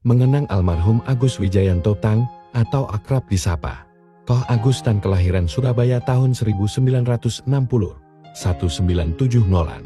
mengenang almarhum Agus Wijayanto Tang atau akrab disapa Koh Agustan, kelahiran Surabaya tahun 1960, 1970-an.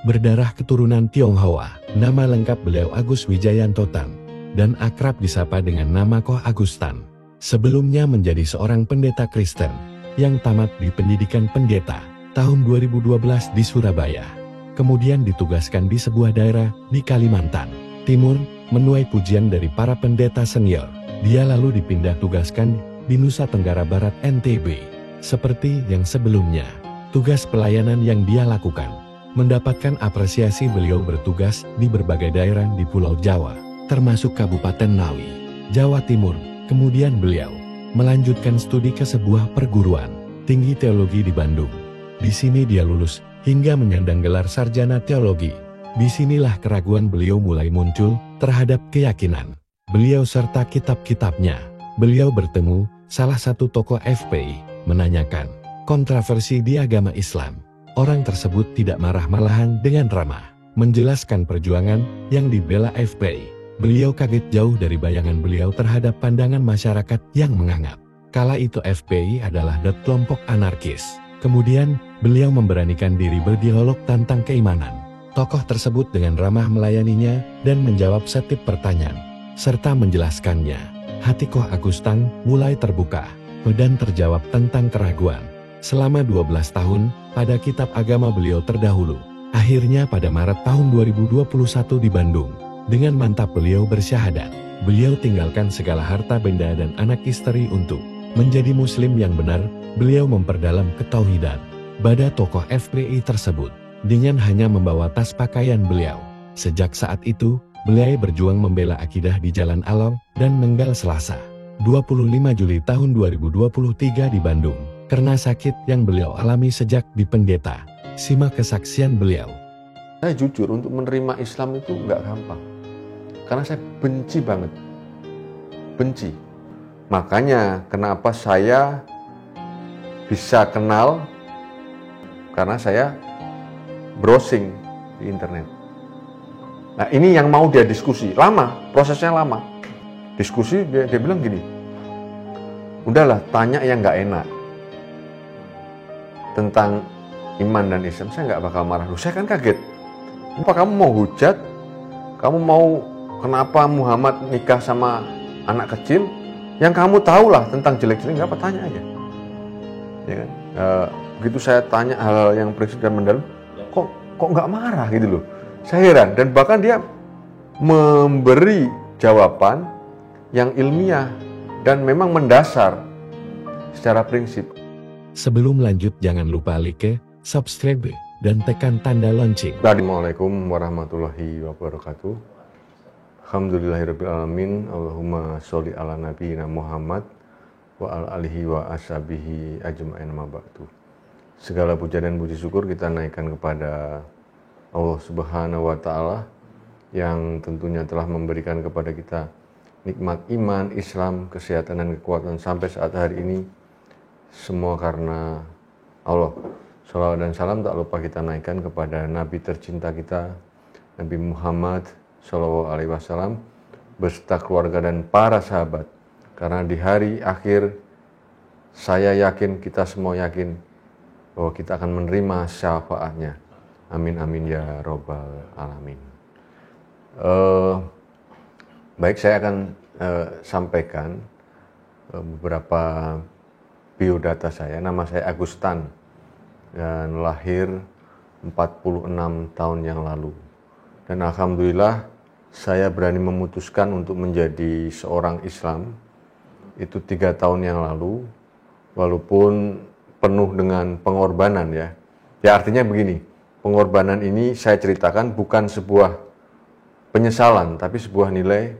Berdarah keturunan Tionghoa, nama lengkap beliau Agus Wijayanto Tang, dan akrab disapa dengan nama Koh Agustan. Sebelumnya menjadi seorang pendeta Kristen, yang tamat di pendidikan pendeta, tahun 2012 di Surabaya. Kemudian ditugaskan di sebuah daerah di Kalimantan Timur, menuai pujian dari para pendeta senior. Dia lalu dipindah tugaskan di Nusa Tenggara Barat NTB. Seperti yang sebelumnya, tugas pelayanan yang dia lakukan mendapatkan apresiasi. Beliau bertugas di berbagai daerah di Pulau Jawa, termasuk Kabupaten Ngawi, Jawa Timur. Kemudian beliau melanjutkan studi ke sebuah perguruan tinggi teologi di Bandung. Di sini dia lulus hingga menyandang gelar sarjana teologi. Disinilah keraguan beliau mulai muncul terhadap keyakinan beliau serta kitab-kitabnya. Beliau bertemu salah satu tokoh FPI, menanyakan kontroversi di agama Islam. Orang tersebut tidak marah, malahan dengan ramah menjelaskan perjuangan yang dibela FPI. Beliau kaget jauh dari bayangan beliau terhadap pandangan masyarakat yang menganggap kala itu FPI adalah kelompok anarkis. Kemudian, beliau memberanikan diri berdialog tentang keimanan. Tokoh tersebut dengan ramah melayaninya dan menjawab setiap pertanyaan, serta menjelaskannya. Hati Koh Agustan mulai terbuka dan terjawab tentang keraguan. Selama 12 tahun, pada kitab agama beliau terdahulu. Akhirnya pada Maret tahun 2021 di Bandung, dengan mantap beliau bersyahadat. Beliau tinggalkan segala harta benda dan anak istri untuk menjadi muslim yang benar. Beliau memperdalam ketauhidan pada tokoh FPI tersebut dengan hanya membawa tas pakaian beliau. Sejak saat itu, beliau berjuang membela akidah di Jalan Along dan meninggal Selasa 25 Juli tahun 2023 di Bandung karena sakit yang beliau alami sejak di pendeta. Simak kesaksian beliau. Saya jujur, untuk menerima Islam itu nggak gampang. Karena saya benci banget. Benci. Makanya kenapa saya bisa kenal, karena saya browsing di internet. Nah, ini yang mau dia diskusi. Lama, prosesnya lama. Diskusi, dia bilang gini, udahlah, tanya yang nggak enak tentang iman dan Islam, saya nggak bakal marah. Loh, saya kan kaget. Apa kamu mau hujat? Kamu mau kenapa Muhammad nikah sama anak kecil? Yang kamu tahu lah tentang jelek-jelek, nggak apa, tanya aja. Ya kan? Begitu saya tanya hal yang prinsip dan mendalam, kok nggak marah gitu loh. Saya heran, dan bahkan dia memberi jawaban yang ilmiah dan memang mendasar secara prinsip. Sebelum lanjut, jangan lupa like, subscribe, dan tekan tanda lonceng. Assalamualaikum warahmatullahi wabarakatuh. Alhamdulillahirrabbilalamin. Allahumma sholli ala nabiyina Muhammad wa ala alihi wa ashabihi ajma'in ma ba'du. Segala puja dan puji syukur kita naikkan kepada Allah Subhanahu wa Ta'ala yang tentunya telah memberikan kepada kita nikmat iman, Islam, kesehatan dan kekuatan sampai saat hari ini. Semua karena Allah. Shalawat dan salam tak lupa kita naikkan kepada Nabi tercinta kita, Nabi Muhammad Shallallahu Alaihi Wasallam, beserta keluarga dan para sahabat. Karena di hari akhir, saya yakin, kita semua yakin, bahwa kita akan menerima syafaatnya. Amin amin ya robbal alamin. Baik, saya akan sampaikan beberapa biodata saya. Nama saya Agustan dan lahir 46 tahun yang lalu. Dan alhamdulillah saya berani memutuskan untuk menjadi seorang Islam itu 3 tahun yang lalu, walaupun penuh dengan pengorbanan ya. Ya, artinya begini, pengorbanan ini saya ceritakan bukan sebuah penyesalan, tapi sebuah nilai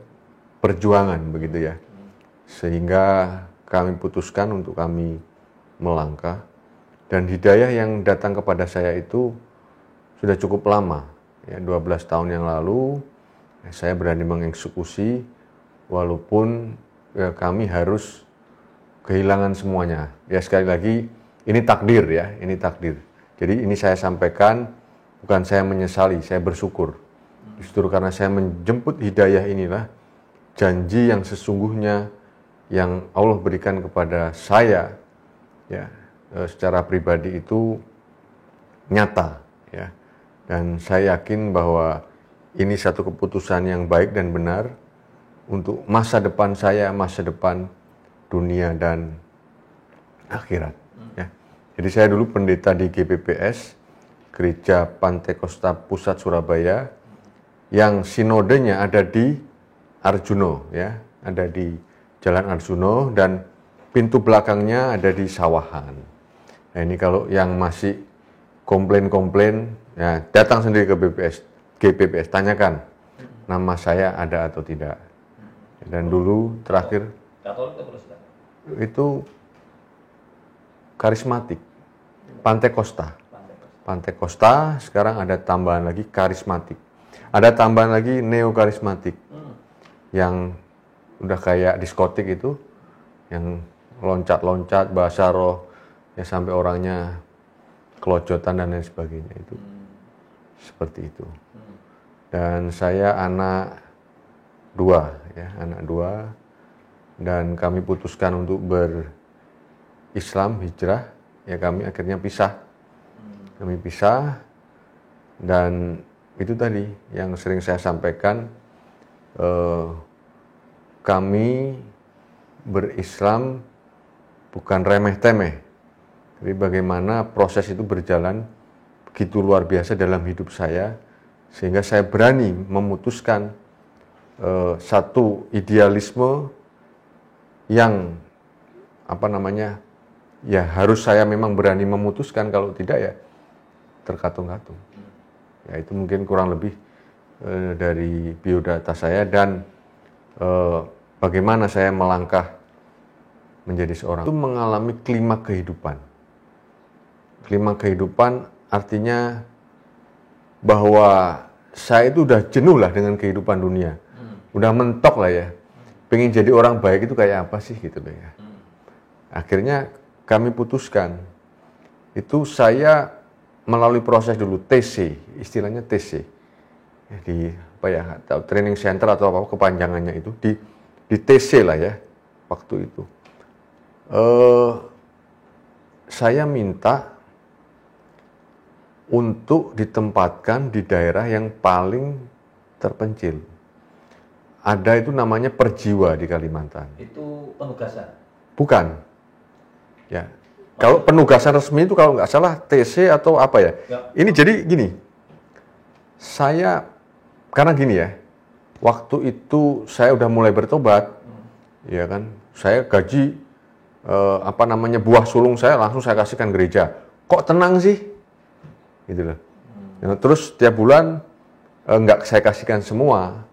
perjuangan begitu ya. Sehingga kami putuskan untuk kami melangkah, dan hidayah yang datang kepada saya itu sudah cukup lama ya, 12 tahun yang lalu saya berani mengeksekusi walaupun ya, kami harus kehilangan semuanya. Ya, sekali lagi ini takdir ya, ini takdir. Jadi ini saya sampaikan, bukan saya menyesali, saya bersyukur. Justru karena saya menjemput hidayah inilah janji yang sesungguhnya yang Allah berikan kepada saya, ya, secara pribadi itu nyata, ya. Dan saya yakin bahwa ini satu keputusan yang baik dan benar untuk masa depan saya, masa depan dunia dan akhirat. Ya. Jadi saya dulu pendeta di GPPS, Gereja Pantai Kosta Pusat Surabaya, yang sinodenya ada di Arjuno, ya, ada di Jalan Arjuno, dan pintu belakangnya ada di Sawahan. Nah, ini kalau yang masih komplain-komplain, ya, datang sendiri ke GPPS, tanyakan nama saya ada atau tidak. Dan dulu terakhir Katolik atau Protestan? Itu karismatik, Pantai Kosta. Pantai Kosta, sekarang ada tambahan lagi karismatik. Ada tambahan lagi neo-karismatik. Yang udah kayak diskotik itu, yang loncat-loncat, bahasa roh, ya sampai orangnya kelojotan dan lain sebagainya itu. Seperti itu. Dan saya anak dua, dan kami putuskan untuk berislam, hijrah, ya kami akhirnya pisah. Kami pisah, dan itu tadi yang sering saya sampaikan, kami berislam bukan remeh-temeh. Jadi bagaimana proses itu berjalan begitu luar biasa dalam hidup saya, sehingga saya berani memutuskan satu idealisme yang ya harus saya memang berani memutuskan, kalau tidak ya terkatung-katung. Ya itu mungkin kurang lebih dari biodata saya dan bagaimana saya melangkah menjadi seorang itu mengalami klimaks kehidupan. Klimaks kehidupan artinya bahwa saya itu udah jenuh lah dengan kehidupan dunia. Udah mentok lah ya. Pengen jadi orang baik itu kayak apa sih gitu loh ya. Akhirnya kami putuskan. Itu saya melalui proses dulu TC, istilahnya TC. Di training center atau apa kepanjangannya itu di TC lah ya waktu itu. Saya minta untuk ditempatkan di daerah yang paling terpencil. Ada itu namanya Perjiwa di Kalimantan. Itu penugasan? Bukan. Ya. Kalau penugasan resmi itu kalau nggak salah TC atau apa ya. Ini jadi gini. Saya karena gini ya. Waktu itu saya udah mulai bertobat. Ya kan. Saya gaji buah sulung saya langsung saya kasihkan gereja. Kok tenang sih? Gitu loh. Ya, terus tiap bulan nggak saya kasihkan semua.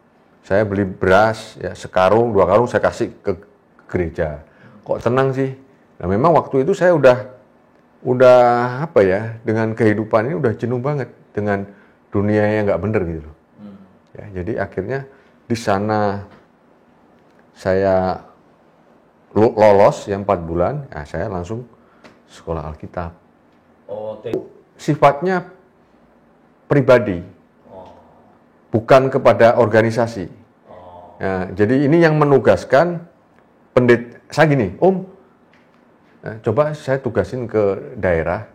Saya beli beras, ya sekarung, 2 karung saya kasih ke gereja. Kok tenang sih? Nah memang waktu itu saya udah dengan kehidupan ini udah jenuh banget dengan dunia yang nggak bener gitu loh. Ya, jadi akhirnya di sana saya lolos yang 4 bulan, ya saya langsung sekolah Alkitab. Sifatnya pribadi. Bukan kepada organisasi. Ya, jadi ini yang menugaskan pendeta. Saya gini, coba saya tugasin ke daerah.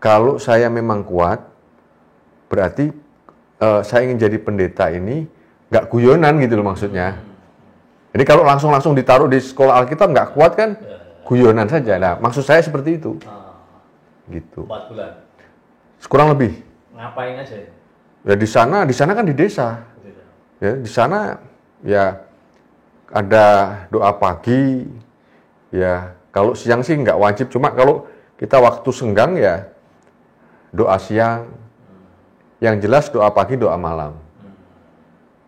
Kalau saya memang kuat, berarti saya ingin jadi pendeta ini nggak guyonan gitu loh maksudnya. Jadi kalau langsung ditaruh di sekolah Alkitab nggak kuat kan, guyonan saja. Nah, maksud saya seperti itu. Gitu. 4 bulan. Kurang lebih. Ngapain aja? Ya di sana kan di desa. Ya di sana ya ada doa pagi. Ya kalau siang sih nggak wajib, cuma kalau kita waktu senggang ya doa siang. Yang jelas doa pagi, doa malam.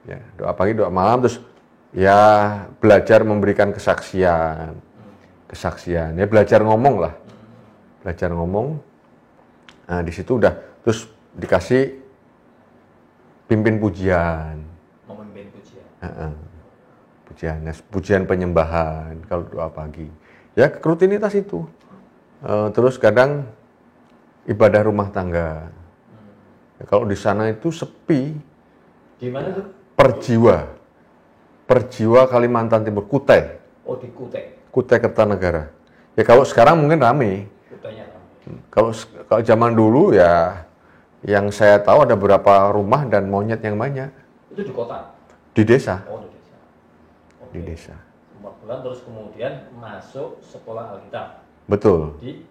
Ya doa pagi, doa malam, terus ya belajar memberikan kesaksian. Ya belajar ngomong lah. Belajar ngomong. Nah di situ udah terus dikasih pimpin pujian. Memimpin pujian. Pujian penyembahan kalau doa pagi. Ya rutinitas itu. Terus kadang ibadah rumah tangga. Ya, kalau di sana itu sepi. Di mana tuh? Perjiwa. Perjiwa Kalimantan Timur, Kutai. Oh, di Kutai. Kutai Kertanegara. Ya kalau sekarang mungkin rame. Kutainya ramai. Kalau zaman dulu ya yang saya tahu ada beberapa rumah dan monyet yang banyak Itu di kota? di desa. Oh, di desa. Oke. Di desa. 4 bulan terus kemudian masuk sekolah Alkitab Betul. di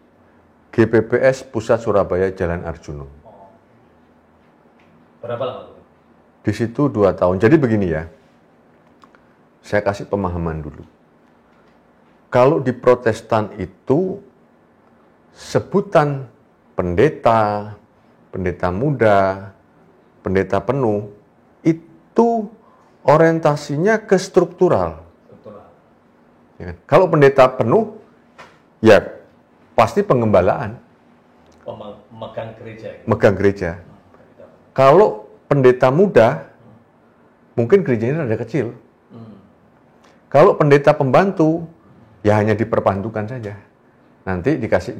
GPPS Pusat Surabaya Jalan Arjuna. oh. Berapa lama tuh? Di situ 2 tahun. Jadi begini ya. Saya kasih pemahaman dulu. Kalau di Protestan itu sebutan pendeta, pendeta muda, pendeta penuh itu orientasinya ke struktural. Struktural. Ya kan? Kalau pendeta penuh, ya pasti pengembalaan, Memegang gereja. Gitu. megang gereja. Kalau pendeta muda, mungkin gerejanya rada kecil. Kalau pendeta pembantu, ya hanya diperbantukan saja. Nanti dikasih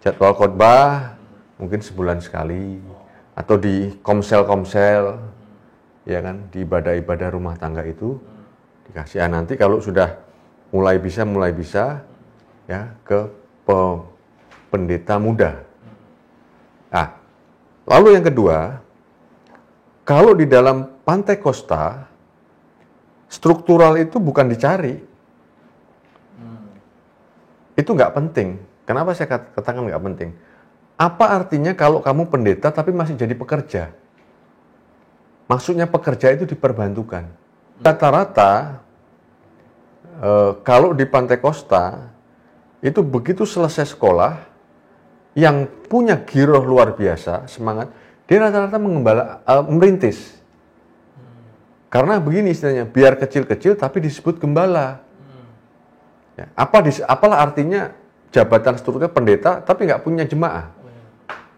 jadwal khotbah, mungkin sebulan sekali, atau di komsel-komsel, ya kan, di ibadah-ibadah rumah tangga itu dikasih. Nanti kalau sudah mulai bisa, ya ke pendeta muda. Nah, lalu yang kedua, kalau di dalam Pantai Kosta, struktural itu bukan dicari. Itu nggak penting. Kenapa saya katakan nggak penting? Apa artinya kalau kamu pendeta tapi masih jadi pekerja? Maksudnya pekerja itu diperbantukan. Rata-rata, kalau di Pantai Kosta, itu begitu selesai sekolah, yang punya giroh luar biasa, semangat, dia rata-rata merintis. Karena begini istilahnya, biar kecil-kecil tapi disebut gembala. Ya, apalah artinya jabatan strukturnya pendeta tapi nggak punya jemaah.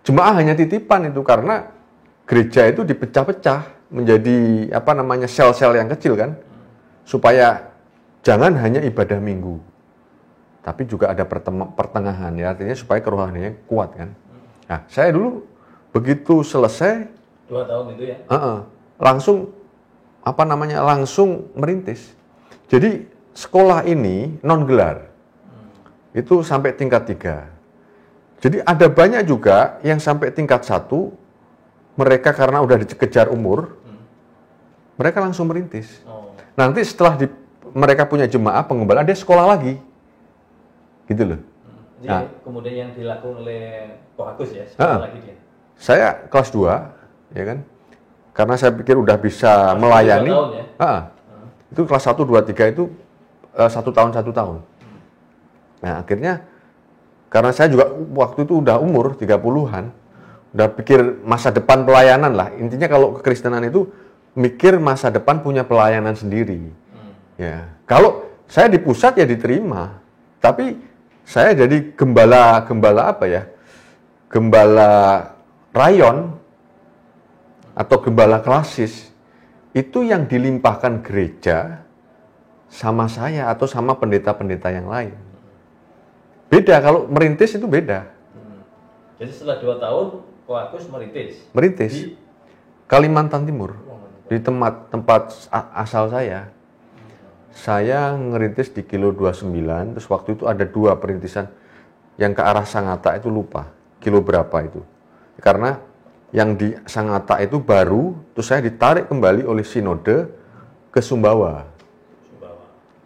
Jemaah hanya titipan itu karena gereja itu dipecah-pecah menjadi sel-sel yang kecil kan, supaya jangan hanya ibadah minggu, tapi juga ada pertengahan ya, artinya supaya kerohaniannya kuat kan. Nah, saya dulu begitu selesai 2 tahun itu ya. langsung langsung merintis. Jadi sekolah ini non gelar. Itu sampai tingkat 3. Jadi ada banyak juga yang sampai tingkat 1, mereka karena udah dikejar umur, mereka langsung merintis. Nanti setelah mereka punya jemaah pengembalaan, dia sekolah lagi. Gitu loh. Jadi kemudian yang dilakukan oleh Pak Agus ya, sekolah lagi dia. Saya kelas 2, ya kan? Karena saya pikir udah bisa melayani. 2 tahun ya? Itu kelas 1, 2, 3 itu 1 tahun. Nah, akhirnya karena saya juga waktu itu udah umur 30-an, udah pikir masa depan pelayanan lah. Intinya kalau kekristenan itu mikir masa depan punya pelayanan sendiri. Ya. Kalau saya di pusat ya diterima, tapi saya jadi gembala rayon atau gembala klasis, itu yang dilimpahkan gereja sama saya atau sama pendeta-pendeta yang lain. Beda, kalau merintis itu beda. Jadi setelah 2 tahun, Pak Agus Merintis. Di Kalimantan Timur. Di tempat asal saya. Saya ngerintis di kilo 29, terus waktu itu ada 2 perintisan yang ke arah Sangatta itu lupa, kilo berapa itu. Karena yang di Sangatta itu baru, terus saya ditarik kembali oleh sinode ke Sumbawa.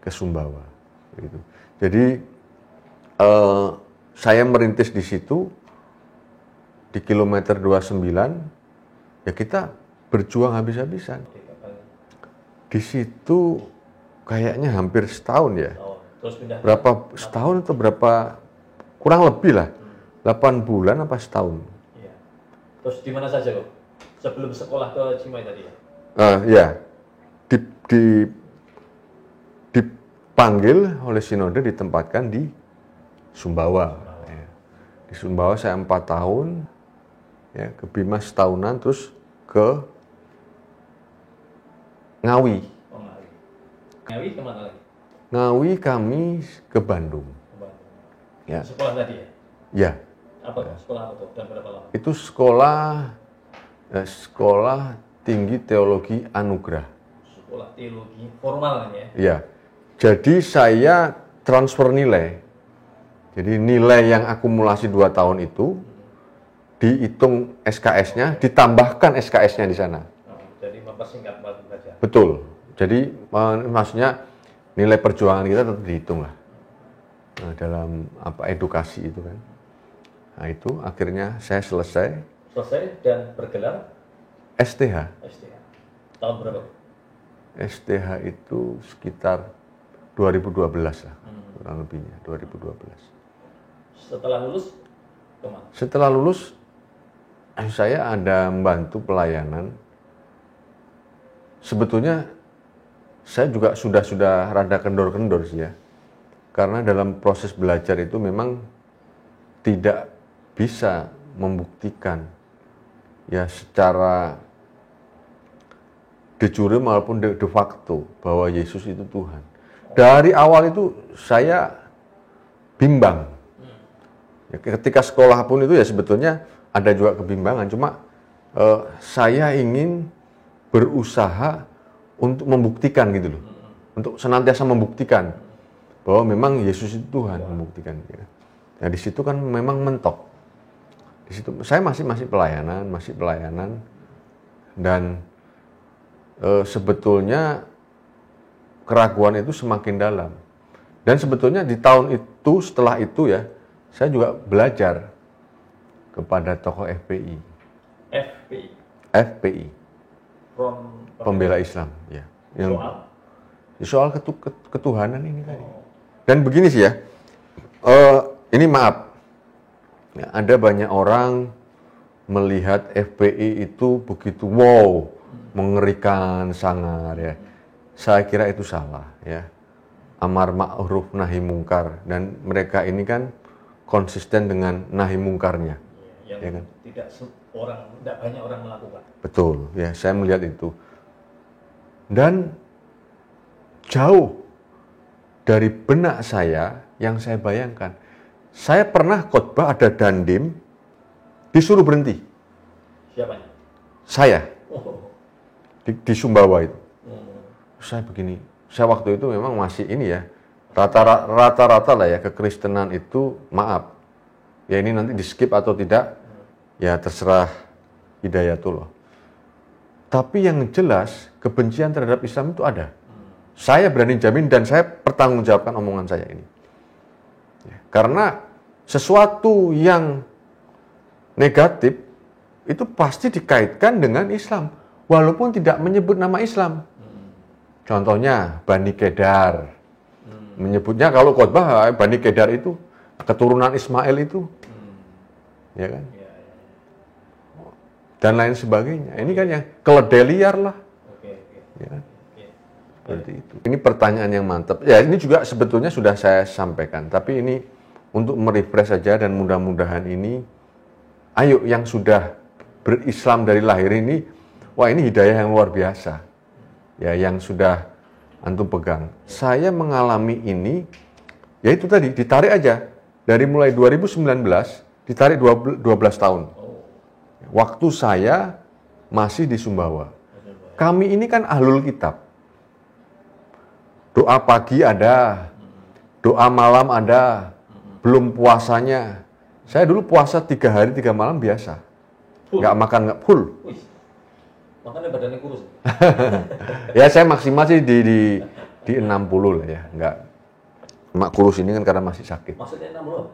Ke Sumbawa. Gitu. Jadi saya merintis di situ, di kilometer 29, ya kita berjuang habis-habisan. Di situ kayaknya hampir setahun ya. Terus pindah. Berapa setahun atau berapa, kurang lebih lah, 8 bulan apa setahun. Iya. Terus di mana saja kok? Sebelum sekolah ke Cimahi tadi ya? Ya, dipanggil oleh sinode, ditempatkan di Sumbawa. Ya. Di Sumbawa saya 4 tahun, ya, ke Bima setahunan, terus ke Ngawi. Ngawi kemana lagi? Ngawi kami ke Bandung. Ya. Sekolah tadi ya? Ya. Apa sekolah apa tuh dan berapa lama? Itu sekolah Tinggi Teologi Anugerah. sekolah teologi formal kan ya? Ya, jadi saya transfer nilai. Jadi nilai yang akumulasi 2 tahun itu dihitung SKS-nya, ditambahkan SKS-nya di sana. Jadi mempersingkat waktu belajar. Betul. Jadi maksudnya nilai perjuangan kita tetap dihitung lah. Nah, dalam edukasi itu kan. Nah itu akhirnya saya selesai. Selesai dan bergelar STH. STH. Tahun berapa? STH itu sekitar 2012 lah, kurang lebihnya 2012. Setelah lulus kemana? Setelah lulus saya ada membantu pelayanan. Sebetulnya saya juga sudah rada kendor-kendor sih ya. Karena dalam proses belajar itu memang tidak bisa membuktikan ya secara de jure maupun de facto bahwa Yesus itu Tuhan. Dari awal itu saya bimbang. Ya, ketika sekolah pun itu ya sebetulnya ada juga kebimbangan. Cuma saya ingin berusaha untuk membuktikan gitu loh. Untuk senantiasa membuktikan bahwa memang Yesus itu Tuhan, membuktikan. Ya. Nah di situ kan memang mentok. Di situ saya masih pelayanan dan sebetulnya keraguan itu semakin dalam. Dan sebetulnya di tahun itu setelah itu ya saya juga belajar kepada tokoh FPI. FPI. Pembela Islam ya. Yang soal ketuhanan ini tadi. Dan begini sih ya. Ini maaf. Ya, ada banyak orang melihat FPI itu begitu wow, mengerikan sangat ya. Saya kira itu salah ya. Amar ma'ruf nahi mungkar dan mereka ini kan konsisten dengan nahi mungkarnya. Yang ya kan? tidak banyak orang melakukan. Betul, ya saya melihat itu. Dan jauh dari benak saya yang saya bayangkan. Saya pernah khotbah ada dandim, disuruh berhenti. Siapanya? Saya. Di Sumbawa itu. Saya begini, saya waktu itu memang masih ini ya, rata-rata lah ya, kekristenan itu maaf. Ya ini nanti di skip atau tidak, ya terserah Hidayatullah. Tapi yang jelas, kebencian terhadap Islam itu ada. Saya berani jamin dan saya pertanggungjawabkan omongan saya ini. Ya, karena sesuatu yang negatif itu pasti dikaitkan dengan Islam, walaupun tidak menyebut nama Islam. Contohnya Bani Kedar, menyebutnya kalau khotbah Bani Kedar itu keturunan Ismail itu, ya kan? Dan lain sebagainya. Ini kan yang keledai liar lah, ya kan? Seperti itu. Ini pertanyaan yang mantap. Ya ini juga sebetulnya sudah saya sampaikan, tapi ini untuk merefresh saja dan mudah-mudahan ini, ayo yang sudah berislam dari lahir ini, wah ini hidayah yang luar biasa. Ya yang sudah antum pegang. Saya mengalami ini, ya itu tadi, ditarik aja. Dari mulai 2019, ditarik 12 tahun. Waktu saya masih di Sumbawa. Kami ini kan ahlul kitab. Doa pagi ada, doa malam ada, belum puasanya. Saya dulu puasa 3 hari 3 malam biasa. Nggak makan, nggak full. Makanya badannya kurus. Ya saya maksimal sih di 60 lah ya. Nggak, mak kurus ini kan karena masih sakit. Maksudnya 60?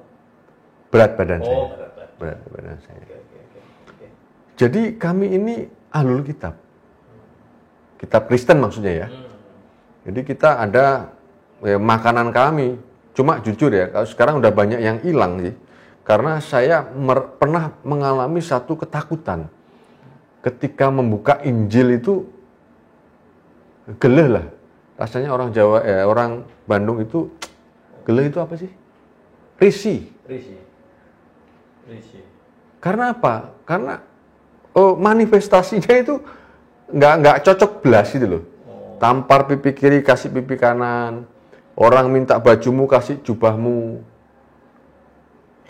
Berat badan saya. Berat badan saya. Oke. Jadi kami ini ahlul kitab. Kitab Kristen maksudnya ya. Jadi kita ada ya, makanan kami. Cuma jujur ya, sekarang udah banyak yang hilang sih. Karena saya pernah mengalami satu ketakutan. Ketika membuka Injil itu geleh lah. Rasanya orang Jawa, orang Bandung itu geleh itu apa sih? Risih. Karena apa? Karena manifestasinya itu nggak cocok belas gitu loh. Tampar pipi kiri kasih pipi kanan. Orang minta bajumu kasih jubahmu.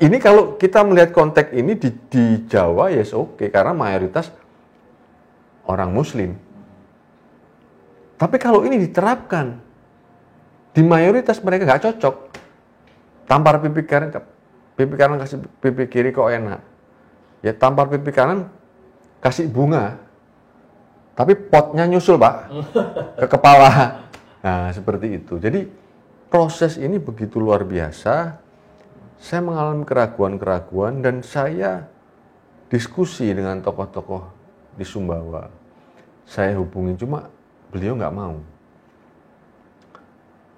Ini kalau kita melihat konteks ini di Jawa yes oke, karena mayoritas orang Muslim. Tapi kalau ini diterapkan, di mayoritas mereka nggak cocok. Tampar pipi kanan kasih pipi kiri kok enak. Ya tampar pipi kanan kasih bunga, tapi potnya nyusul Pak, ke kepala. Nah seperti itu. Jadi proses ini begitu luar biasa. Saya mengalami keraguan-keraguan dan saya diskusi dengan tokoh-tokoh di Sumbawa. Saya hubungi, cuma beliau nggak mau.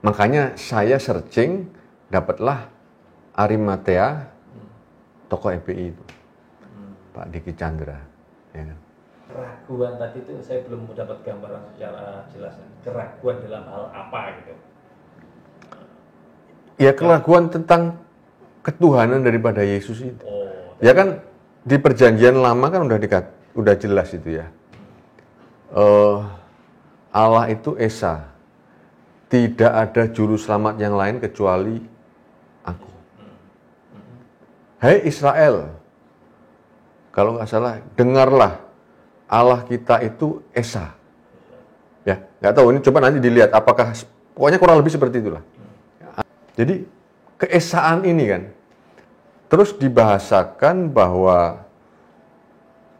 Makanya saya searching, dapatlah Arimatea, tokoh FPI itu, Pak Diki Chandra. Ya. Keraguan tadi itu saya belum dapat gambaran secara jelas. Keraguan dalam hal apa gitu? Ya keraguan tentang ketuhanan daripada Yesus itu. Oh, Ya kan di perjanjian lama kan udah jelas itu ya. Allah itu Esa. Tidak ada juru selamat yang lain kecuali aku. Hai Israel, kalau nggak salah, dengarlah, Allah kita itu Esa. Ya, nggak tahu ini coba nanti dilihat apakah, pokoknya kurang lebih seperti itulah. Jadi keesaan ini kan, terus dibahasakan bahwa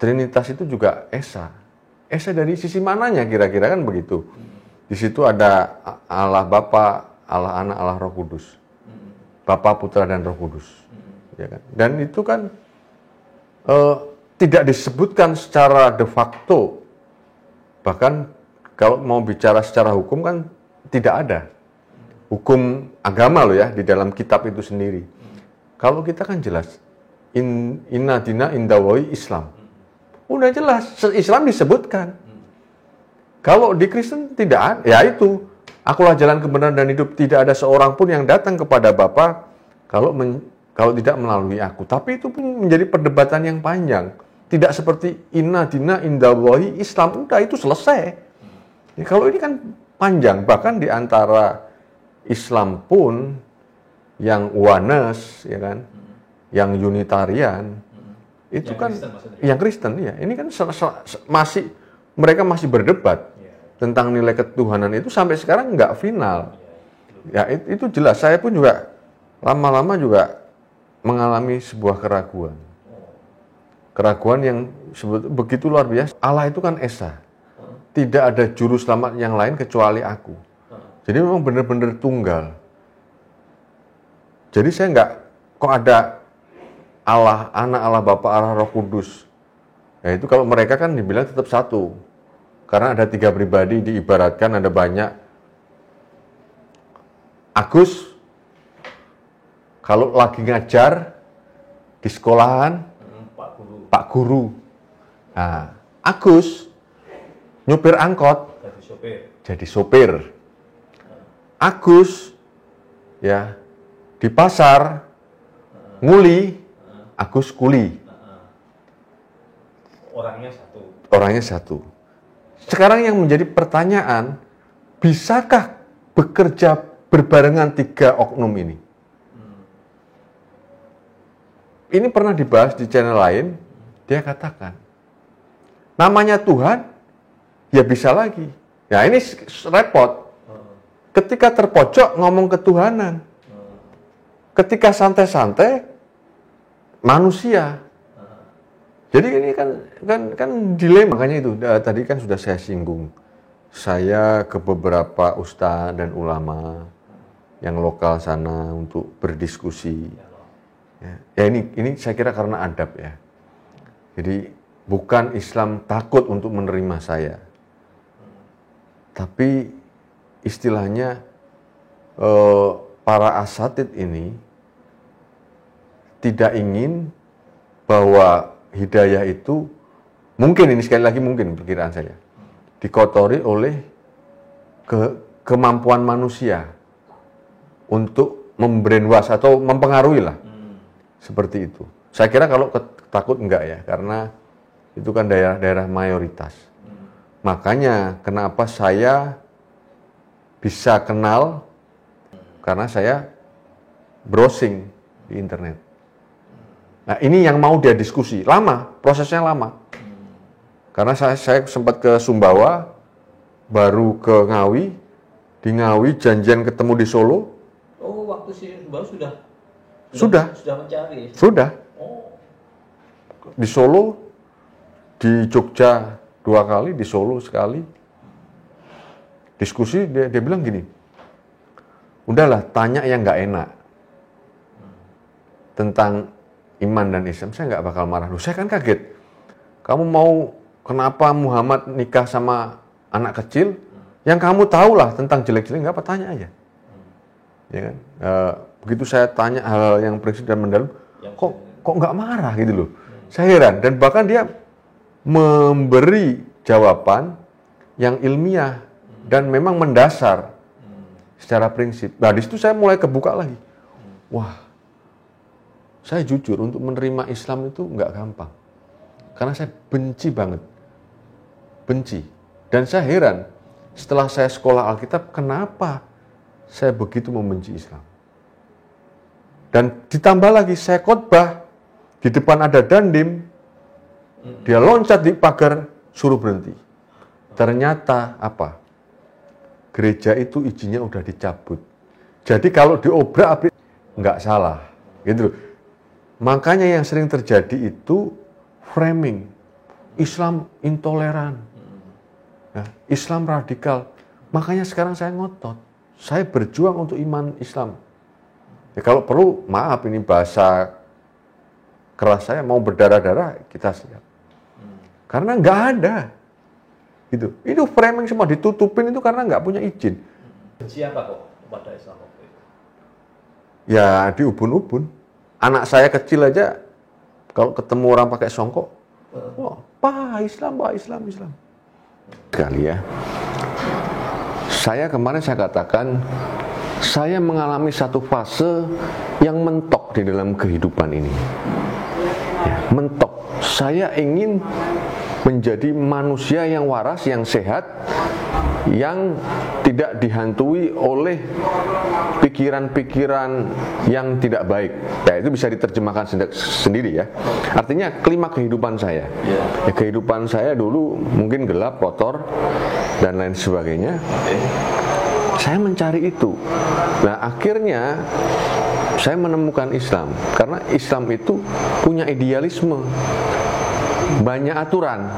Trinitas itu juga Esa. Esa dari sisi mananya kira-kira kan begitu. Di situ ada Allah Bapa, Allah Anak, Allah Roh Kudus. Bapa, Putra, dan Roh Kudus. Ya kan? Dan itu kan tidak disebutkan secara de facto. Bahkan kalau mau bicara secara hukum kan tidak ada. Hukum agama loh ya, di dalam kitab itu sendiri. Kalau kita kan jelas, inna dina indawai Islam. Udah jelas, Islam disebutkan. Kalau di Kristen tidak ada, ya itu. Akulah jalan kebenaran dan hidup, tidak ada seorang pun yang datang kepada Bapa kalau tidak melalui aku. Tapi itu pun menjadi perdebatan yang panjang. Tidak seperti inna dina indallahi Islam, udah itu selesai. Ya, kalau ini kan panjang, bahkan di antara Islam pun yang oneness, ya kan, yang unitarian, itu yang kan Kristen yang Kristen ya. Ini kan mereka masih berdebat tentang nilai ketuhanan itu sampai sekarang nggak final. Ya itu jelas. Saya pun juga lama-lama juga mengalami sebuah keraguan. Keraguan yang begitu luar biasa. Allah itu kan Esa. Tidak ada juru selamat yang lain kecuali aku. Jadi memang benar-benar tunggal. Jadi saya nggak, kok ada Allah Anak, Allah Bapa, Allah Roh Kudus. Ya itu kalau mereka kan dibilang tetap satu. Karena ada 3 pribadi, diibaratkan ada banyak. Agus, kalau lagi ngajar di sekolahan, Pak Guru. Nah, Agus, nyupir angkot, jadi sopir. Agus, ya, di pasar, nguli, Agus kuli. Orangnya satu. Sekarang yang menjadi pertanyaan, bisakah bekerja berbarengan 3 oknum ini? Ini pernah dibahas di channel lain, dia katakan, namanya Tuhan, ya bisa lagi. Ya ini repot. Ketika terpojok ngomong ketuhanan. Ketika santai-santai, manusia. Jadi ini kan dilema, makanya itu tadi kan sudah saya singgung. Saya ke beberapa ustadz dan ulama yang lokal sana untuk berdiskusi. Ya ini saya kira karena adab ya. Jadi bukan Islam takut untuk menerima saya, tapi istilahnya para asatid ini tidak ingin bahwa hidayah itu, mungkin ini sekali lagi mungkin perkiraan saya, dikotori oleh kemampuan manusia untuk membrainwash atau mempengaruhi lah. Seperti itu. Saya kira kalau takut enggak ya, karena itu kan daerah-daerah mayoritas. Makanya kenapa saya bisa kenal, karena saya browsing di internet. Nah ini yang mau dia diskusi, lama, prosesnya lama. Karena saya sempat ke Sumbawa, baru ke Ngawi, di Ngawi janjian ketemu di Solo. Oh, waktu si Mbak Sudah mencari. Sudah. Oh. Di Solo, di Jogja 2 kali, di Solo sekali. Diskusi, dia bilang gini, udahlah tanya yang nggak enak tentang iman dan Islam, saya nggak bakal marah. Loh, saya kan kaget. Kamu mau kenapa Muhammad nikah sama anak kecil? Yang kamu tahu lah tentang jelek-jelek, nggak apa, tanya aja. Ya kan? Begitu saya tanya hal yang prinsip dan mendalam, kok nggak marah gitu loh. Saya heran, dan bahkan dia memberi jawaban yang ilmiah dan memang mendasar secara prinsip. Nah, di situ saya mulai kebuka lagi. Wah, saya jujur, untuk menerima Islam itu nggak gampang. Karena saya benci banget. Benci. Dan saya heran, setelah saya sekolah Alkitab, kenapa saya begitu membenci Islam. Dan ditambah lagi, saya khotbah, di depan ada dandim, dia loncat di pagar, suruh berhenti. Ternyata apa? Gereja itu izinnya udah dicabut. Jadi kalau diobrak-abrik, nggak salah. Gitu loh. Makanya yang sering terjadi itu framing. Islam intoleran. Nah, Islam radikal. Makanya sekarang saya ngotot. Saya berjuang untuk iman Islam. Ya, kalau perlu, maaf ini bahasa keras saya, mau berdarah-darah, kita siap. Karena nggak ada. Gitu. Itu framing semua ditutupin itu karena nggak punya izin. Benci apa kok kepada Islam waktu itu? Ya di ubun-ubun. Anak saya kecil aja, kalau ketemu orang pakai songkok, wah, Pak Islam. Sekali ya. Kemarin saya katakan, saya mengalami satu fase yang mentok di dalam kehidupan ini. Ya, mentok. Saya ingin menjadi manusia yang waras, yang sehat, yang tidak dihantui oleh pikiran-pikiran yang tidak baik. Ya, itu bisa diterjemahkan sendiri ya. Artinya klimaks kehidupan saya. Ya, kehidupan saya dulu mungkin gelap, kotor, dan lain sebagainya. Saya mencari itu. Nah, akhirnya saya menemukan Islam. Karena Islam itu punya idealisme. Banyak aturan.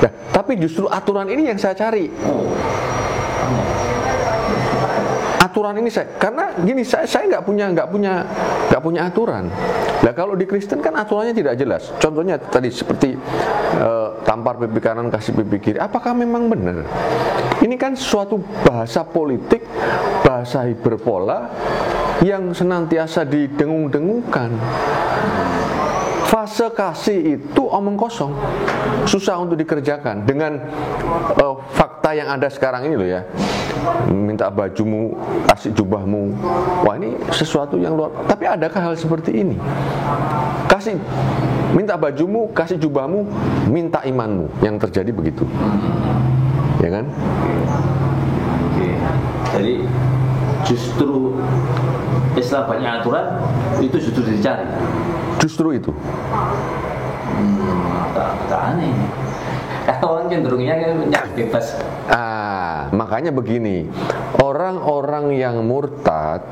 Nah, tapi justru aturan ini yang saya cari. Aturan ini karena gini, saya nggak punya aturan. Nah, kalau di Kristen kan aturannya tidak jelas. Contohnya tadi seperti tampar pipi kanan kasih pipi kiri. Apakah memang benar? Ini kan suatu bahasa politik, bahasa hiperbola yang senantiasa didengung-dengungkan. Fase kasih itu omong kosong, susah untuk dikerjakan dengan fakta yang ada sekarang ini loh ya. Minta bajumu, kasih jubahmu. Wah, ini sesuatu yang luar. Tapi adakah hal seperti ini? Minta bajumu, kasih jubahmu, minta imanmu. Yang terjadi begitu, ya kan? Oke. Jadi justru Islam banyak aturan itu justru dicari. Justru itu. Tak aneh. Orang cenderungnya kan bebas. Makanya begini, orang-orang yang murtad,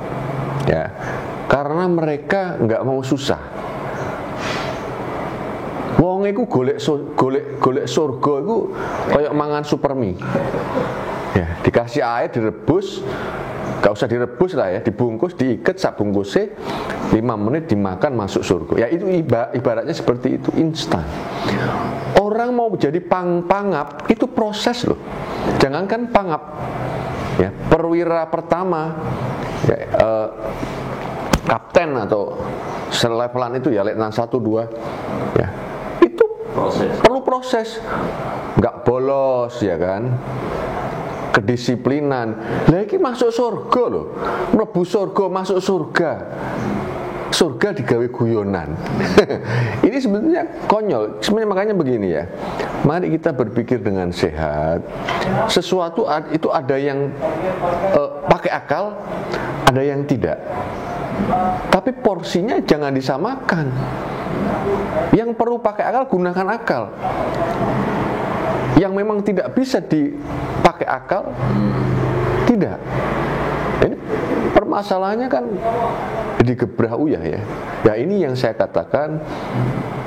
ya, karena mereka nggak mau susah. Wong iku golek surga iku kayak mangan supermi. Ya, dikasih air direbus, gak usah direbus lah ya, dibungkus, diikat sak bungkusnya, 5 menit dimakan masuk surga. Ya itu ibaratnya seperti itu, instan. Orang mau jadi pangap itu proses loh. Jangankan pangap, ya, perwira pertama, ya, kapten atau selevelan itu ya, letnan 1, 2, ya, itu perlu proses, nggak bolos ya kan. Kedisiplinan. Lah iki masuk surga loh. Mlebu surga, masuk surga. Surga digawe guyonan. Ini sebenarnya konyol. Sebenarnya makanya begini ya. Mari kita berpikir dengan sehat. Sesuatu itu ada yang pakai akal, ada yang tidak. Tapi porsinya jangan disamakan. Yang perlu pakai akal, gunakan akal. yang memang tidak bisa dipakai akal, tidak. Ini permasalahannya kan di gebrah uyah ya. Ya ini yang saya katakan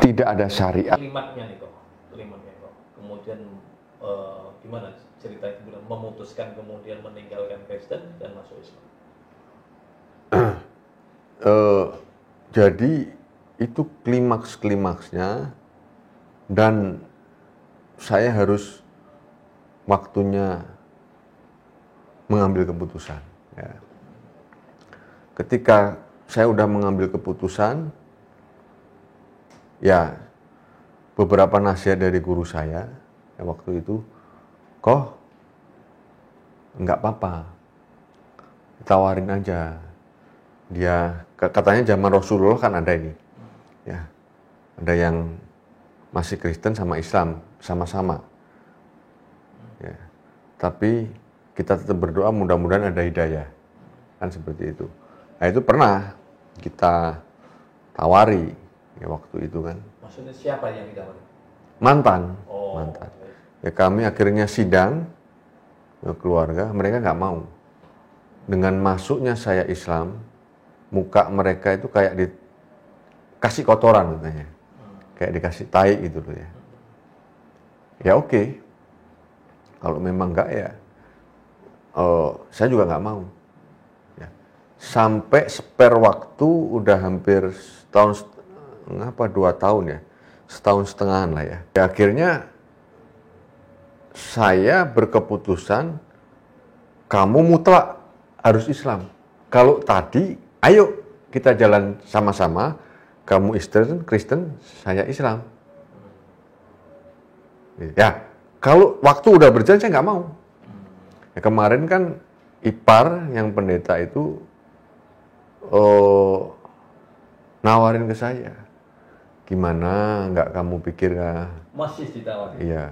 tidak ada syariat. Kalimatnya kok. Kemudian gimana cerita itu memutuskan kemudian meninggalkan Kristen dan masuk Islam? Jadi itu klimaks-klimaksnya, dan saya harus waktunya mengambil keputusan. Ya. Ketika saya udah mengambil keputusan, ya beberapa nasihat dari guru saya ya, waktu itu, kok nggak apa-apa, tawarin aja. Dia katanya zaman Rasulullah kan ada ini, ya ada yang masih Kristen sama Islam sama-sama, ya. Tapi kita tetap berdoa mudah-mudahan ada hidayah, kan seperti itu. Nah itu pernah kita tawari ya waktu itu kan. Maksudnya siapa yang ditawari? Mantan. Mantan. Ya kami akhirnya sidang ke keluarga, mereka nggak mau. Dengan masuknya saya Islam, muka mereka itu kayak dikasih kotoran katanya, kayak dikasih tai gitu loh ya. Ya oke. Kalau memang enggak ya, saya juga nggak mau. Ya. Sampai spare waktu udah hampir setahun, 2 tahun ya, setahun setengahan lah ya. Ya akhirnya saya berkeputusan, kamu mutlak harus Islam. Kalau tadi, ayo kita jalan sama-sama, kamu Kristen, saya Islam. Ya, kalau waktu udah berjalan saya nggak mau. Ya, kemarin kan ipar yang pendeta itu nawarin ke saya, gimana nggak kamu pikir ya? Masih ditawarin? Iya,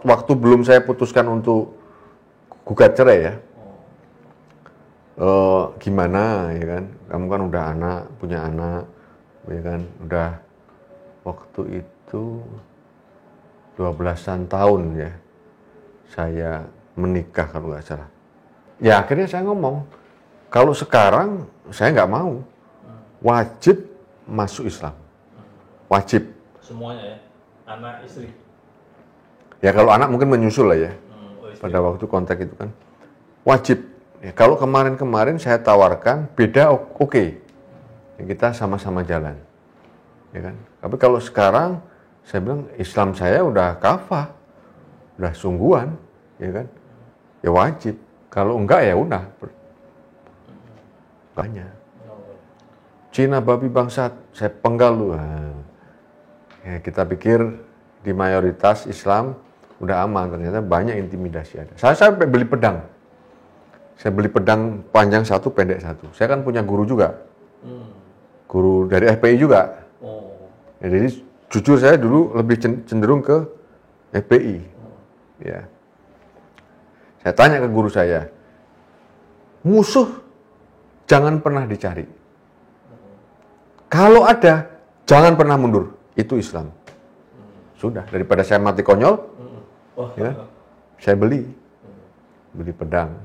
waktu belum saya putuskan untuk gugat cerai ya. Gimana ya kan, kamu kan udah punya anak ya kan, udah waktu itu 12-an tahun ya saya menikah kalau nggak salah. Ya akhirnya saya ngomong, kalau sekarang saya nggak mau, wajib masuk Islam, wajib. Semuanya ya, anak istri. Ya kalau anak mungkin menyusul lah ya, pada waktu kontak itu kan wajib. Ya, kalau kemarin saya tawarkan beda, oke. Ya, kita sama-sama jalan, ya kan. Tapi kalau sekarang saya bilang Islam saya udah kafah, udah sungguhan, ya kan. Ya wajib. Kalau enggak ya udah. Banyak. Cina babi bangsat, saya penggal lu. Ya, kita pikir di mayoritas Islam udah aman, ternyata banyak intimidasi ada. Saya sampai beli pedang. Saya beli pedang panjang 1, pendek 1. Saya kan punya guru juga. Guru dari FPI juga. Ya, jadi jujur saya dulu lebih cenderung ke FPI. Ya. Saya tanya ke guru saya, musuh jangan pernah dicari. Kalau ada, jangan pernah mundur. Itu Islam. Sudah, daripada saya mati konyol, ya, saya beli pedang.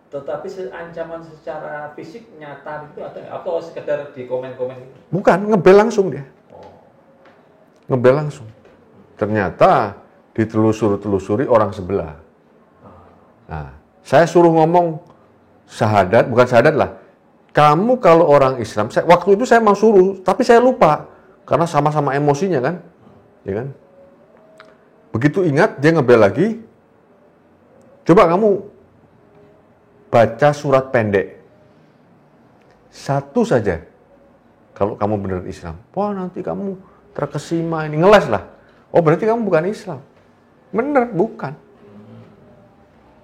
Tetapi ancaman secara fisik nyata itu ada nggak? Atau sekedar di komen-komen itu? Bukan, ngebel langsung dia. Ngebel langsung. Ternyata ditelusuri orang sebelah. Nah, saya suruh ngomong syahadat, bukan syahadat lah. Kamu kalau orang Islam, waktu itu saya mau suruh, tapi saya lupa. Karena sama-sama emosinya kan. Ya kan? Begitu ingat, dia ngebel lagi. Coba kamu baca surat pendek. 1 saja. Kalau kamu benar Islam. Wah nanti kamu terkesima ini. Ngeles lah. Oh berarti kamu bukan Islam. Bener, bukan.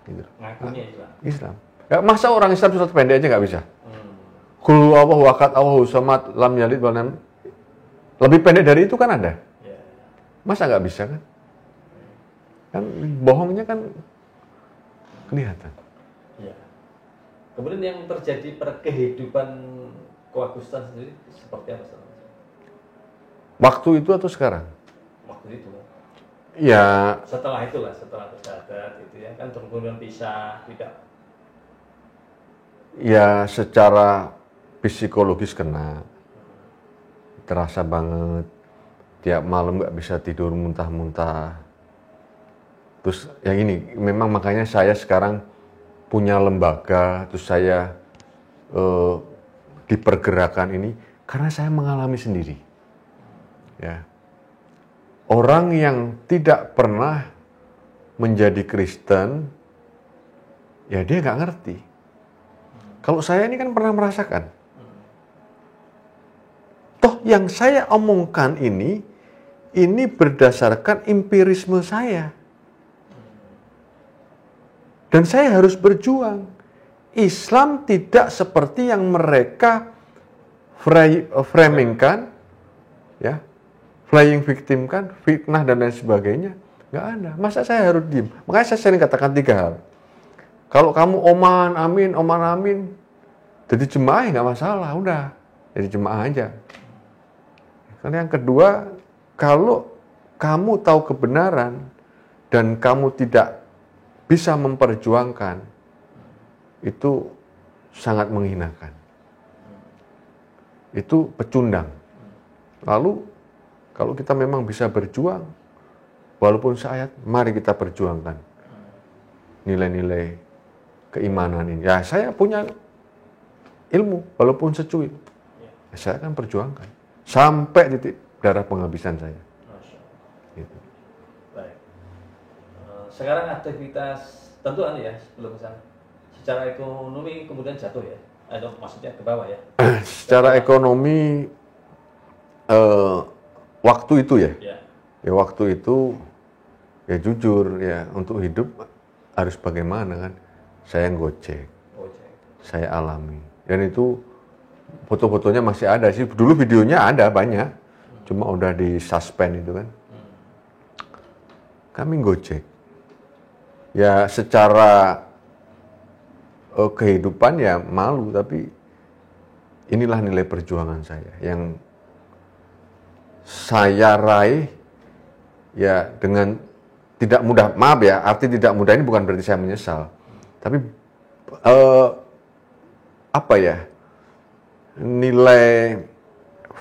Gitu. Ngakunya Islam. Ya, masa orang Islam surat pendek aja nggak bisa? Qul huwallahu ahad, Allahu samad, lam yalid wa lam. Lebih pendek dari itu kan ada. Masa nggak bisa kan? Kan bohongnya kan kelihatan. Ya. Kemudian yang terjadi pada kehidupan Koagustan sendiri seperti apa? Waktu itu atau sekarang? Waktu itu. Ya, Setelah itulah, setelah bersahadat itu ya kan kemudian pisah, tidak. ya secara psikologis kena, terasa banget. Tiap malam nggak bisa tidur, muntah-muntah. Terus yang ini, memang makanya saya sekarang punya lembaga, terus saya di pergerakan ini karena saya mengalami sendiri. Ya, orang yang tidak pernah menjadi Kristen, ya dia nggak ngerti. Kalau saya ini kan pernah merasakan. Toh yang saya omongkan ini berdasarkan empirisme saya. Dan saya harus berjuang. Islam tidak seperti yang mereka framingkan, ya, flying victim kan, fitnah dan lain sebagainya. Nggak ada. Masa saya harus diem? Makanya saya sering katakan 3 hal. Kalau kamu oman amin, jadi jemaah ya nggak masalah, udah jadi jemaah aja. Karena yang kedua, kalau kamu tahu kebenaran dan kamu tidak bisa memperjuangkan, itu sangat menghinakan. Itu pecundang. Lalu kalau kita memang bisa berjuang, walaupun seayat, mari kita perjuangkan nilai-nilai keimanan ini. Ya saya punya ilmu, walaupun secuil, ya, saya akan perjuangkan sampai titik darah penghabisan saya. Gitu. Baik. Sekarang aktivitas tentu ya sebelum sana, secara ekonomi kemudian jatuh ya, atau maksudnya ke bawah ya. Secara ekonomi waktu itu ya, ya waktu itu ya jujur ya untuk hidup harus bagaimana kan, saya Gojek, saya alami. Dan itu foto-fotonya masih ada sih. Dulu videonya ada banyak. Cuma udah di suspend itu kan. Kami Gojek. Ya secara kehidupan ya malu. Tapi inilah nilai perjuangan saya. Yang saya raih ya dengan tidak mudah. Maaf ya, arti tidak mudah ini bukan berarti saya menyesal. Tapi apa ya, nilai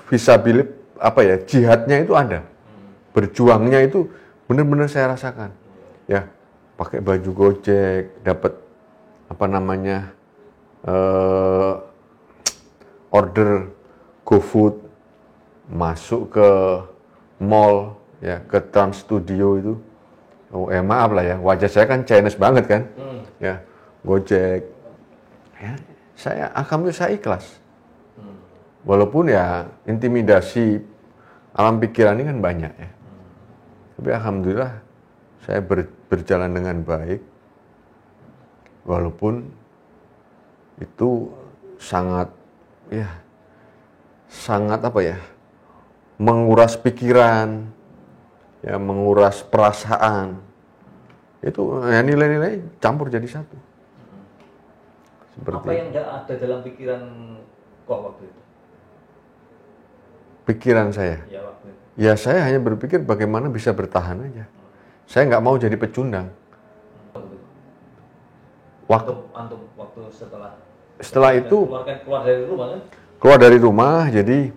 visabilitas, apa ya, jihadnya itu ada, berjuangnya itu benar-benar saya rasakan. Ya, pakai baju Gojek, dapat apa namanya order GoFood, masuk ke mall, ya ke Trans Studio itu. Oh, maaf lah ya, wajah saya kan Chinese banget kan, ya Gojek. Ya, alhamdulillah saya ikhlas. Walaupun ya intimidasi alam pikiran ini kan banyak ya. Tapi alhamdulillah saya berjalan dengan baik. Walaupun itu sangat apa ya, menguras pikiran, ya menguras perasaan. Itu ya nilai-nilai campur jadi satu. Seperti apa yang nggak ada dalam pikiran kok waktu itu? Pikiran saya? Ya waktu itu. Ya saya hanya berpikir bagaimana bisa bertahan aja. Saya nggak mau jadi pecundang. Waktu setelah itu keluar dari rumah kan? Keluar dari rumah, jadi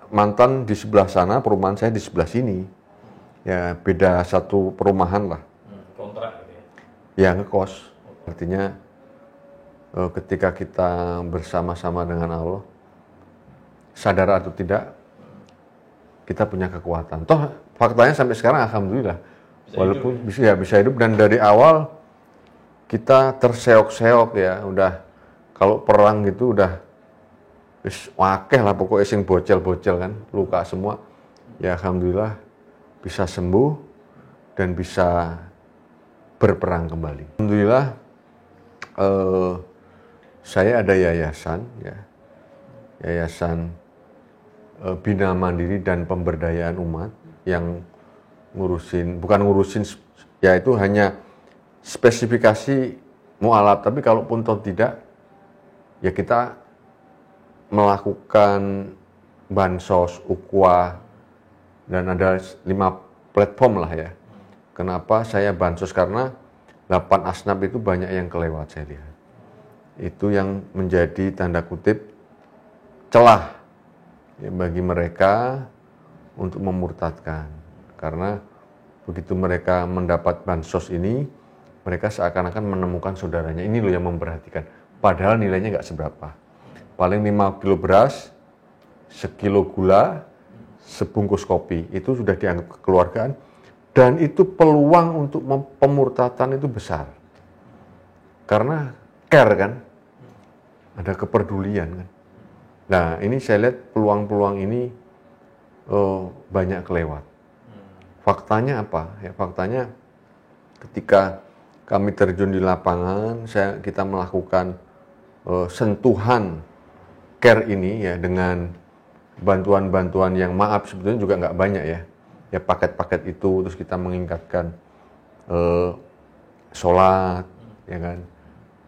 mantan di sebelah sana, perumahan saya di sebelah sini. Ya beda satu perumahan lah. Kontrak gitu ya? Ya ngekos. Artinya ketika kita bersama-sama dengan Allah, sadar atau tidak, kita punya kekuatan. Toh faktanya sampai sekarang alhamdulillah, walaupun bisa hidup, dan dari awal kita terseok-seok ya, udah kalau perang gitu udah wakeh lah pokoknya, sing bocel-bocel kan, luka semua. Ya alhamdulillah bisa sembuh dan bisa berperang kembali. Alhamdulillah saya ada yayasan ya, yayasan Bina Mandiri dan Pemberdayaan Umat yang bukan ngurusin ya, itu hanya spesifikasi mualaf, tapi kalaupun toh tidak ya kita melakukan bansos, ukhuwah, Dan ada 5 platform lah ya. Kenapa saya bansos? Karena 8 asnaf itu banyak yang kelewat saya lihat. Itu yang menjadi tanda kutip celah ya, bagi mereka untuk memurtadkan. Karena begitu mereka mendapat bansos ini, mereka seakan-akan menemukan saudaranya. Ini loh yang memperhatikan. Padahal nilainya nggak seberapa. Paling 5 kilo beras, sekilo gula, sebungkus kopi. Itu sudah dianggap kekeluargaan. Dan itu peluang untuk pemurtatan itu besar. Karena care kan, ada kepedulian kan. Nah ini saya lihat peluang-peluang ini banyak kelewat. Faktanya apa? Ya, faktanya ketika kami terjun di lapangan, kita melakukan sentuhan care ini ya dengan bantuan-bantuan yang maaf sebetulnya juga nggak banyak ya. Ya paket-paket itu, terus kita mengingatkan sholat, ya kan.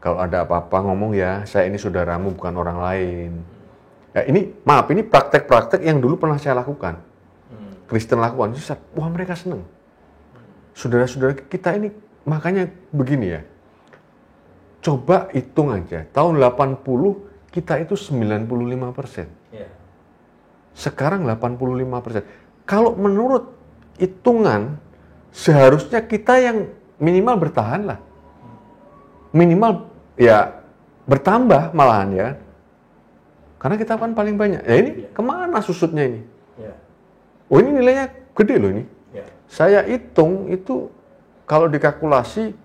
Kalau ada apa-apa ngomong ya, saya ini saudaramu bukan orang lain. Ya ini maaf, ini praktek-praktek yang dulu pernah saya lakukan. Kristen lakukan, wah mereka seneng. Saudara-saudara kita ini, makanya begini ya. Coba hitung aja, tahun 80 kita itu 95%. Ya. Sekarang 85%. Kalau menurut hitungan, seharusnya kita yang minimal bertahan lah. Minimal ya bertambah malahan ya. Karena kita kan paling banyak. Ya ini kemana susutnya ini? Ya. Oh ini nilainya gede loh ini. Ya. Saya hitung itu kalau dikalkulasi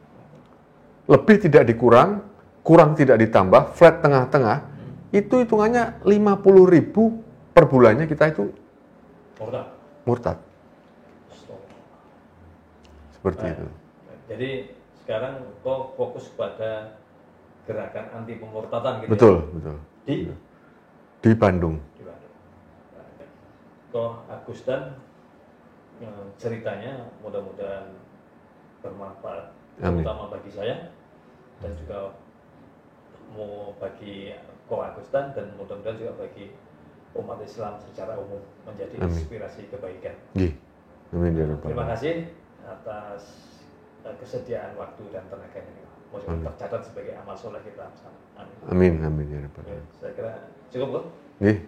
lebih tidak dikurang, kurang tidak ditambah, flat tengah-tengah, itu hitungannya 50.000 per bulannya kita itu murtad. Seperti itu. Jadi sekarang kok fokus pada gerakan anti pemurtadan gitu. Betul, ya? betul. Di Bandung. Di Bandung. Koh Agustan ceritanya mudah-mudahan bermanfaat, terutama bagi saya dan juga mau bagi Koh Agustan dan mudah-mudahan juga bagi umat Islam secara umum menjadi inspirasi kebaikan. Amin. Terima kasih atas kesediaan waktu dan tenaga ini. Moga tercatat sebagai amal soleh kita bersama. Amin. Amin ya Rabbal. Saya kira cukup, Bro. Nggih.